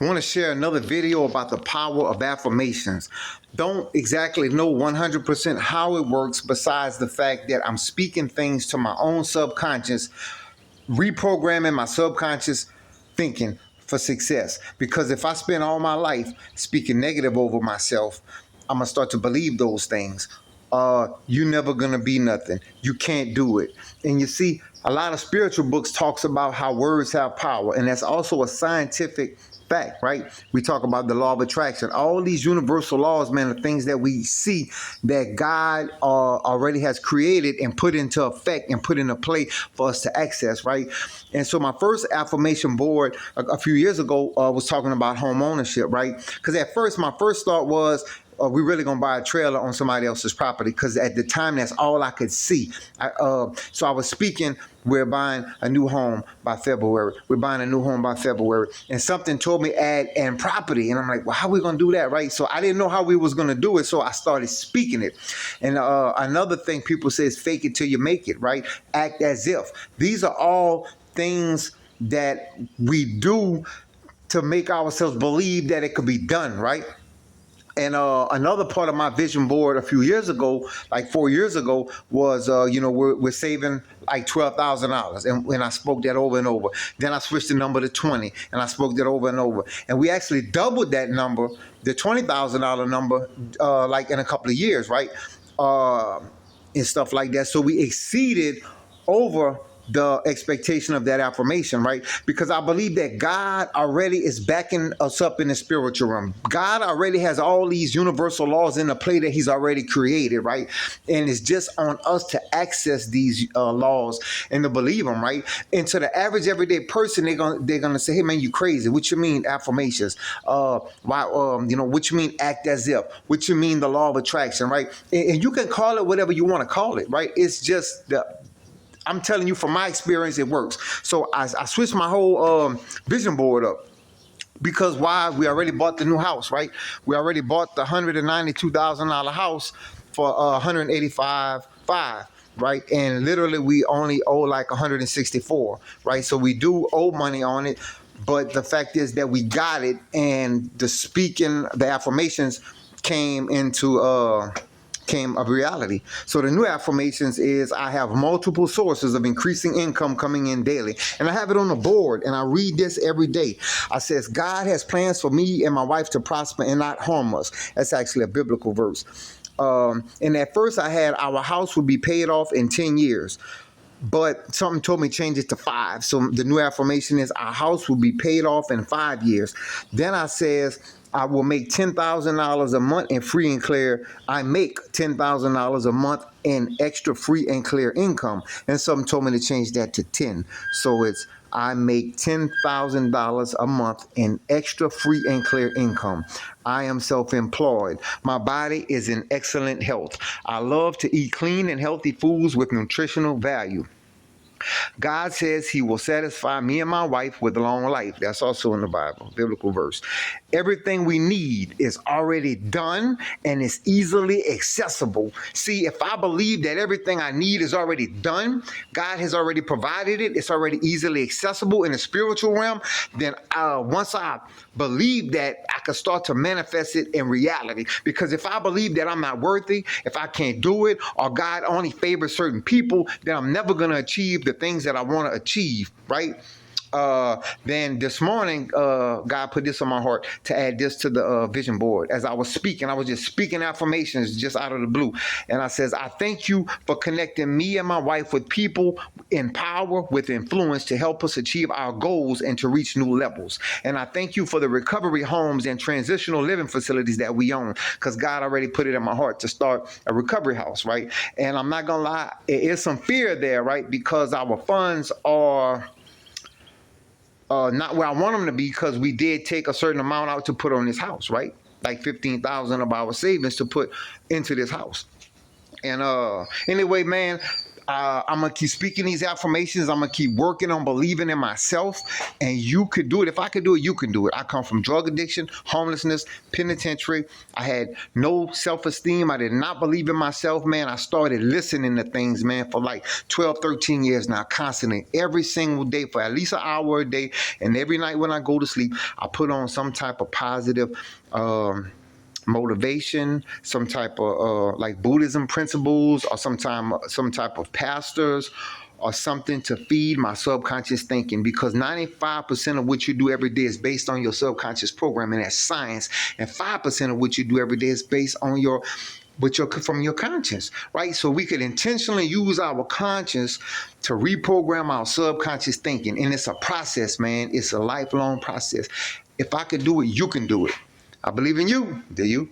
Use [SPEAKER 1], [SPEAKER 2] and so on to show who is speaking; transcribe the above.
[SPEAKER 1] I want to share another video about the power of affirmations. Don't exactly know 100% how it works, besides the fact that I'm speaking things to my own subconscious, reprogramming my subconscious thinking for success. Because if I spend all my life speaking negative over myself, I'm going to start to believe those things. You're never going to be nothing. You can't do it. And you see, a lot of spiritual books talks about how words have power. And that's also a scientific fact, right? We talk about the law of attraction. All these universal laws, man, are things that we see that God already has created and put into effect and put into play for us to access, right? And so my first affirmation board a few years ago was talking about home ownership, right? Because at first, my first thought was, we really gonna buy a trailer on somebody else's property, because at the time that's all I could see. So I was speaking, we're buying a new home by February. We're buying a new home by February. And something told me add and property. And I'm like, well, how are we gonna do that, right? So I didn't know how we was gonna do it. So I started speaking it. And another thing people say is fake it till you make it, right? Act as if. These are all things that we do to make ourselves believe that it could be done, right? And another part of my vision board a few years ago, like 4 years ago, was, we're saving like $12,000. And I spoke that over and over. Then I switched the number to 20, and I spoke that over and over. And we actually doubled that number, the $20,000 number, like in a couple of years, right? And stuff like that. So we exceeded over the expectation of that affirmation, right? Because I believe that God already is backing us up in the spiritual realm. God already has all these universal laws in the play that he's already created, right? And it's just on us to access these laws and to believe them, right? And to the average everyday person, they're gonna say, hey man, you crazy. What you mean affirmations? What you mean act as if? What you mean the law of attraction, right? And you can call it whatever you want to call it, right? It's just I'm telling you from my experience, it works. So I switched my whole vision board up. Because why? We already bought the new house, right? We already bought the $192,000 house for $185,500, right? And literally we only owe like 164, right? So we do owe money on it. But the fact is that we got it, and the affirmations came of reality. So the new affirmations is, I have multiple sources of increasing income coming in daily. And I have it on the board, and I read this every day. I says, God has plans for me and my wife to prosper and not harm us. That's actually a biblical verse. And at first I had our house would be paid off in 10 years. But something told me change it to 5. So the new affirmation is, our house will be paid off in 5 years. Then I says, I will make $10,000 a month in free and clear. I make $10,000 a month in extra free and clear income. And something told me to change that to 10. So it's, I make $10,000 a month in extra free and clear income. I am self-employed. My body is in excellent health. I love to eat clean and healthy foods with nutritional value. God says he will satisfy me and my wife with long life. That's also in the Bible, biblical verse. Everything we need is already done and is easily accessible. See, if I believe that everything I need is already done, God has already provided it, it's already easily accessible in the spiritual realm, then once I believe that, I can start to manifest it in reality. Because if I believe that I'm not worthy, if I can't do it, or God only favors certain people, then I'm never going to achieve the things that I want to achieve, right? Then this morning, God put this on my heart to add this to the vision board. As I was speaking, I was just speaking affirmations just out of the blue. And I says, I thank you for connecting me and my wife with people in power, with influence to help us achieve our goals and to reach new levels. And I thank you for the recovery homes and transitional living facilities that we own, because God already put it in my heart to start a recovery house, right? And I'm not going to lie, it is some fear there, right? Because our funds are not where I want them to be, because we did take a certain amount out to put on this house, right? Like 15,000 of our savings to put into this house. And anyway, man, I'm gonna keep speaking these affirmations. I'm gonna keep working on believing in myself, and you could do it. If I could do it, you can do it. I come from drug addiction, homelessness, penitentiary. I had no self-esteem. I did not believe in myself, man. I started listening to things, man, for like 12, 13 years now, constantly, every single day for at least an hour a day. And every night when I go to sleep, I put on some type of positive motivation, some type of like Buddhism principles, or some type of pastors, or something to feed my subconscious thinking, because 95% of what you do every day is based on your subconscious programming. That's science. And 5% of what you do every day is based on from your conscience, right? So we could intentionally use our conscience to reprogram our subconscious thinking. And it's a process, man. It's a lifelong process. If I could do it, you can do it. I believe in you. Do you?